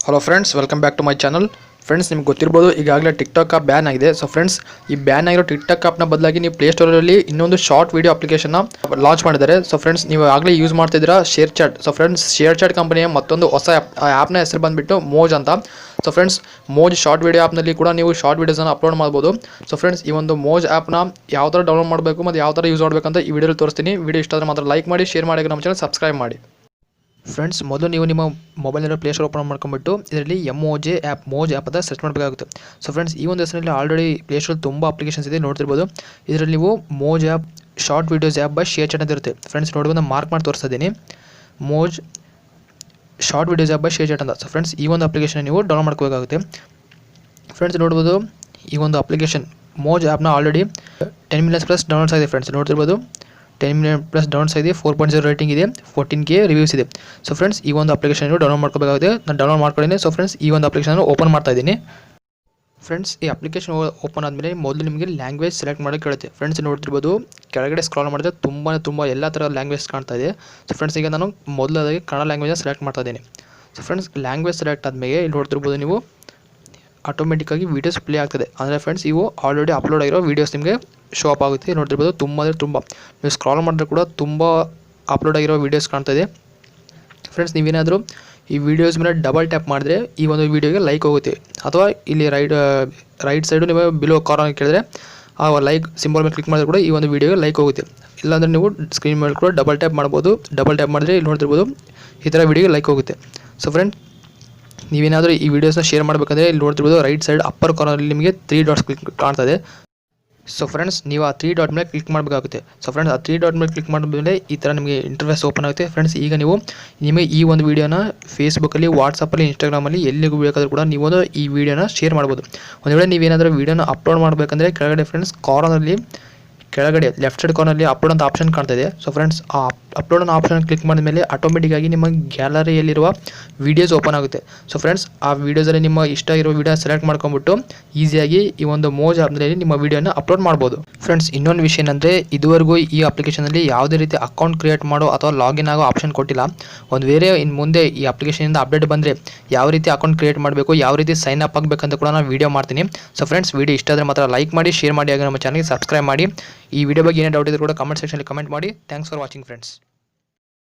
Hello friends, welcome back to my channel. Friends, ನಿಮ್ಗೆ ಗೊತ್ತಿರ್ಬೋದು ಈಗಾಗಲೇ ಟಿಕ್ಟಾಕ್ ಆಪ್ ಬ್ಯಾನ್ ಆಗಿದೆ. ಸೊ ಫ್ರೆಂಡ್ಸ್, ಈ ಬ್ಯಾನ್ ಆಗಿರೋ ಟಿಕ್ಟಾಕ್ ಆಪ್ನ ಬದಲಾಗಿ ನೀವು ಪ್ಲೇಸ್ಟೋರಲ್ಲಿ ಇನ್ನೊಂದು ಶಾರ್ಟ್ ವೀಡಿಯೋ ಅಪ್ಲಿಕೇಶನ್ನ ಲಾಂಚ್ ಮಾಡಿದ್ದಾರೆ. ಸೊ ಫ್ರೆಂಡ್ಸ್, ನೀವು ಆಗಲೇ ಯೂಸ್ ಮಾಡ್ತಿದ್ದೀರಾ ShareChat. So friends, ShareChat ಕಂಪನಿಯ ಮತ್ತೊಂದು ಹೊಸ ಆ್ಯಪ್, ಆ ಆ್ಯಪ್ನ ಹೆಸರು ಬಂದುಬಿಟ್ಟು ಮೋಜ್ ಅಂತ. ಸೊ ಫ್ರೆಂಡ್ಸ್, ಮೋಜ್ ಶಾರ್ಟ್ ವೀಡಿಯೋ ಆ್ಯಪ್ನಲ್ಲಿ ಕೂಡ ನೀವು ಶಾರ್ಟ್ ವೀಡಿಯೋಸನ್ನು ಅಪ್ಲೋಡ್ ಮಾಡ್ಬೋದು. ಸೊ ಫ್ರೆಂಡ್ಸ್, ಈ ಒಂದು ಮೋಜ್ ಆ್ಯಪ್ನ ಯಾವ ಥರ ಡೌನ್ಲೋಡ್ ಮಾಡಬೇಕು ಮತ್ತು ಯಾವ ಥರ ಯೂಸ್ ಮಾಡಬೇಕಂತ ಈ ವಿಡಿಯೋಲಿ ತೋರಿಸ್ತೀನಿ. ವಿಡಿಯೋ ಇಷ್ಟ ಆದರೆ ಮಾತ್ರ ಲೈಕ್ ಮಾಡಿ, ಶೇರ್ ಮಾಡಿ, ನಮ್ಮ ಚಾನಲ್ ಸಬ್ಸ್ಕ್ರೈಬ್ ಮಾಡಿ. ಫ್ರೆಂಡ್ಸ್, ಮೊದಲು ನೀವು ನಿಮ್ಮ ಮೊಬೈಲಿರೋ ಪ್ಲೇಸ್ಟೋರ್ ಓಪನ್ ಮಾಡ್ಕೊಂಬಿಟ್ಟು ಇದರಲ್ಲಿ ಮೋಜ್ ಆ್ಯಪ್ ಅಂತ ಸರ್ಚ್ ಮಾಡಬೇಕಾಗುತ್ತೆ. ಸೊ ಫ್ರೆಂಡ್ಸ್, ಈ ಒಂದು ಹೆಸರಲ್ಲಿ ಆಲ್ರೆಡಿ ಪ್ಲೇಸ್ಟೋರ್ ತುಂಬ ಅಪ್ಲಿಕೇಶನ್ಸ್ ಇದೆ, ನೋಡ್ತಿರ್ಬೋದು. ಇದರಲ್ಲಿ ನೀವು Moj app short videos app by ShareChat ಅಂತ ಇರುತ್ತೆ. ಫ್ರೆಂಡ್ಸ್, ನೋಡ್ಬೋದು, ನಾನು ಮಾರ್ಕ್ ಮಾಡಿ ತೋರಿಸ್ತಾ ಇದ್ದೀನಿ, Moj short videos app by ShareChat ಅಂತ. ಸೊ ಫ್ರೆಂಡ್ಸ್, ಈ ಒಂದು ಅಪ್ಲಿಕೇಶನ್ ನೀವು ಡೌನ್ಲೋಡ್ ಮಾಡ್ಕೋಬೇಕಾಗುತ್ತೆ. ಫ್ರೆಂಡ್ಸ್, ನೋಡ್ಬೋದು, ಈ ಒಂದು ಅಪ್ಲಿಕೇಶನ್ ಮೋಜ್ ಆ್ಯಪ್ನ ಆಲ್ರೆಡಿ 10 ಮಿಲಿಯನ್ಸ್ ಪ್ಲಸ್ ಡೌನ್ಲೋಡ್ಸ್ ಆಗಿದೆ. ಫ್ರೆಂಡ್ಸ್, ನೋಡ್ತಿರ್ಬೋದು, 10 ಮಿಲಿಯನ್ ಪ್ಲಸ್ ಡೌನ್ಲೋಡ್ಸ್ ಇದೆ, 4.0 ರೇಟಿಂಗ್ ಇದೆ, 14K ರಿವ್ಯೂಸ್ ಇದೆ. ಸೊ ಫ್ರೆಂಡ್ಸ್, ಈ ಒಂದು ಅಪ್ಲಿಕೇಶನ್ ಡೌನ್ಲೋಡ್ ಮಾಡ್ಕೋಬೇಕಾಗುತ್ತೆ. ನಾನು ಡೌನ್ಲೋಡ್ ಮಾಡ್ಕೊಂಡಿದ್ದೀನಿ. ಸೊ ಫ್ರೆಂಡ್ಸ್, ಈ ಒಂದು ಅಪ್ಲಿಕೇಶನ್ ಓಪನ್ ಮಾಡ್ತಾ ಇದ್ದೀನಿ. ಫ್ರೆಂಡ್ಸ್, ಈ ಅಪ್ಲಿಕೇಶನ್ ಓಪನ್ ಆದಮೇಲೆ ಮೊದಲು ನಿಮಗೆ ಲ್ಯಾಂಗ್ವೇಜ್ ಸೆಲೆಕ್ಟ್ ಮಾಡೋಕ್ಕೆ ಕೇಳುತ್ತೆ. ಫ್ರೆಂಡ್ಸ್, ನೋಡ್ತಿರ್ಬೋದು, ಕೆಳಗಡೆ ಸ್ಕ್ರಾಲ್ ಮಾಡಿದ್ರೆ ತುಂಬ ಎಲ್ಲ ಥರ ಲ್ಯಾಂಗ್ವೇಜ್ ಕಾಣ್ತಾ ಇದೆ. ಸೊ ಫ್ರೆಂಡ್ಸ್, ಈಗ ನಾನು ಮೊದಲಾಗಿ ಕನ್ನಡ ಲ್ಯಾಂಗ್ವೇಜನ್ನು ಸೆಲೆಕ್ಟ್ ಮಾಡ್ತಾ ಇದ್ದೀನಿ. ಸೊ ಫ್ರೆಂಡ್ಸ್, ಲ್ಯಾಂಗ್ವೇಜ್ ಸೆಲೆಕ್ಟ್ ಆದಮೇಲೆ ಇಲ್ಲಿ ನೋಡ್ತಿರ್ಬೋದು ನೀವು ಆಟೋಮೆಟಿಕ್ಕಾಗಿ ವೀಡಿಯೋಸ್ ಪ್ಲೇ ಆಗ್ತದೆ. ಅಂದರೆ ಫ್ರೆಂಡ್ಸ್, ಇವು ಆಲ್ರೆಡಿ ಅಪ್ಲೋಡ್ ಆಗಿರೋ ವೀಡಿಯೋಸ್ ನಿಮಗೆ ಶೋ ಅಪ್ ಆಗುತ್ತೆ. ನೋಡ್ತಿರ್ಬೋದು, ತುಂಬ ನೀವು ಸ್ಕ್ರಾಲ್ ಮಾಡಿದ್ರೆ ಕೂಡ ತುಂಬ ಅಪ್ಲೋಡ್ ಆಗಿರೋ ವೀಡಿಯೋಸ್ ಕಾಣ್ತಾ ಇದೆ. ಫ್ರೆಂಡ್ಸ್, ನೀವೇನಾದರೂ ಈ ವಿಡಿಯೋಸ್ ಮೇಲೆ ಡಬಲ್ ಟ್ಯಾಪ್ ಮಾಡಿದ್ರೆ ಈ ಒಂದು ವೀಡಿಯೋಗೆ ಲೈಕ್ ಹೋಗುತ್ತೆ. ಅಥವಾ ಇಲ್ಲಿ ರೈಟ್ ಸೈಡು ನೀವು ಬಿಲೋ ಕಾರ್ನರ್ ಕೇಳಿದ್ರೆ ಆ ಲೈಕ್ ಸಿಂಬಲ್ ಮೇಲೆ ಕ್ಲಿಕ್ ಮಾಡಿದ್ರೆ ಕೂಡ ಈ ಒಂದು ವೀಡಿಯೋಗೆ ಲೈಕ್ ಹೋಗುತ್ತೆ. ಇಲ್ಲಾಂದರೆ ನೀವು ಸ್ಕ್ರೀನ್ ಮೇಲೆ ಕೂಡ ಡಬಲ್ ಟ್ಯಾಪ್ ಮಾಡ್ಬೋದು. ಡಬಲ್ ಟ್ಯಾಪ್ ಮಾಡಿದ್ರೆ ಇಲ್ಲಿ ನೋಡ್ತಿರ್ಬೋದು, ಈ ಥರ ವೀಡಿಯೋಗೆ ಲೈಕ್ ಹೋಗುತ್ತೆ. ಸೊ ಫ್ರೆಂಡ್ಸ್, ನೀವೇನಾದರೂ ಈ ವಿಡಿಯೋಸ್ನ ಶೇರ್ ಮಾಡಬೇಕಂದ್ರೆ ಇಲ್ಲಿ ನೋಡ್ತಿರ್ಬೋದು, ರೈಟ್ ಸೈಡ್ ಅಪ್ಪರ್ ಕಾರ್ನರಲ್ಲಿ ನಿಮಗೆ 3 ಡಾಟ್ಸ್ ಕಾಣ್ತಾ ಇದೆ. ಸೊ ಫ್ರೆಂಡ್ಸ್, ನೀವು ಆ 3 ಡಾಟ್ ಮೇಲೆ ಕ್ಲಿಕ್ ಮಾಡಬೇಕಾಗುತ್ತೆ. ಸೊ ಫ್ರೆಂಡ್ಸ್, ಆ 3 ಡಾಟ್ ಮೇಲೆ ಕ್ಲಿಕ್ ಮಾಡಿದ್ಮೇಲೆ ಈ ಥರ ನಿಮಗೆ ಇಂಟರ್ಫೇಸ್ ಓಪನ್ ಆಗುತ್ತೆ. ಫ್ರೆಂಡ್ಸ್, ಈಗ ನಿಮಗೆ ಈ ಒಂದು ವೀಡಿಯೋನ ಫೇಸ್ಬುಕ್ಕಲ್ಲಿ, ವಾಟ್ಸಪ್ಪಲ್ಲಿ, ಇನ್ಸ್ಟಾಗ್ರಾಮಲ್ಲಿ ಎಲ್ಲಿಗೂ ಬೇಕಾದರೂ ಕೂಡ ನೀವು ಈ ವಿಡಿಯೋನ ಶೇರ್ ಮಾಡ್ಬೋದು. ಒಂದು ವೇಳೆ ನೀವೇನಾದರೂ ವೀಡಿಯೋನ ಅಪ್ಲೋಡ್ ಮಾಡಬೇಕಂದ್ರೆ ಕೆಳಗಡೆ ಫ್ರೆಂಡ್ಸ್ ಕಾರ್ನರಲ್ಲಿ ಕೆಳಗಡೆ ಲೆಫ್ಟ್ ಸೈಡ್ ಕಾರ್ನಲ್ಲಿ ಅಪ್ಲೋಡ್ ಅಂತ ಆಪ್ಷನ್ ಕಾಣ್ತಾ ಇದೆ. ಸೊ ಫ್ರೆಂಡ್ಸ್, ಆ ಅಪ್ಲೋಡ್ ಅನ್ನೋ ಆಪ್ಷನ್ ಕ್ಲಿಕ್ ಮಾಡಿದ ಮೇಲೆ ಆಟೋಮೆಟಿಕ್ಕಾಗಿ ನಿಮ್ಮ ಗ್ಯಾಲರಿಯಲ್ಲಿರುವ ವೀಡಿಯೋಸ್ ಓಪನ್ ಆಗುತ್ತೆ. ಸೊ ಫ್ರೆಂಡ್ಸ್, ಆ ವೀಡಿಯೋಸಲ್ಲಿ ನಿಮ್ಮ ಇಷ್ಟ ಇರೋ ವೀಡಿಯೋ ಸೆಲೆಕ್ಟ್ ಮಾಡ್ಕೊಂಬಿಟ್ಟು ಈಸಿಯಾಗಿ ಈ ಒಂದು ಮೋಜ್ ಆ್ಯಪ್ನಲ್ಲಿ ನಿಮ್ಮ ವೀಡಿಯೋನ ಅಪ್ಲೋಡ್ ಮಾಡ್ಬೋದು. ಫ್ರೆಂಡ್ಸ್, ಇನ್ನೊಂದು ವಿಷಯ ಏನಂದರೆ, ಇದುವರೆಗೂ ಈ ಅಪ್ಲಿಕೇಶನಲ್ಲಿ ಯಾವುದೇ ರೀತಿ ಅಕೌಂಟ್ ಕ್ರಿಯೇಟ್ ಮಾಡೋ ಅಥವಾ ಲಾಗಿನ್ ಆಗೋ ಆಪ್ಷನ್ ಕೊಟ್ಟಿಲ್ಲ. ಒಂದು ವೇಳೆ ಇನ್ನು ಮುಂದೆ ಈ ಅಪ್ಲಿಕೇಶನಿಂದ ಅಪ್ಡೇಟ್ ಬಂದರೆ ಯಾವ ರೀತಿ ಅಕೌಂಟ್ ಕ್ರಿಯೇಟ್ ಮಾಡಬೇಕು, ಯಾವ ರೀತಿ ಸೈನ್ ಅಪ್ ಆಗಬೇಕಂತ ಕೂಡ ನಾನು ವೀಡಿಯೋ ಮಾಡ್ತೀನಿ. ಸೊ ಫ್ರೆಂಡ್ಸ್, ವೀಡಿಯೋ ಇಷ್ಟ ಆದರೆ ಮಾತ್ರ ಲೈಕ್ ಮಾಡಿ, ಶೇರ್ ಮಾಡಿ, ಹಾಗೆ ನಮ್ಮ ಚಾನಲ್ಗೆ ಸಬ್ಸ್ಕ್ರೈಬ್ ಮಾಡಿ. ಈ ವಿಡಿಯೋ ಬಗ್ಗೆ ಏನೇ ಡೌಟ್ ಇದ್ದರೂ ಕೂಡ ಕಮೆಂಟ್ ಸೆಕ್ಷನಲ್ಲಿ ಕಮೆಂಟ್ ಮಾಡಿ. Thanks for watching friends.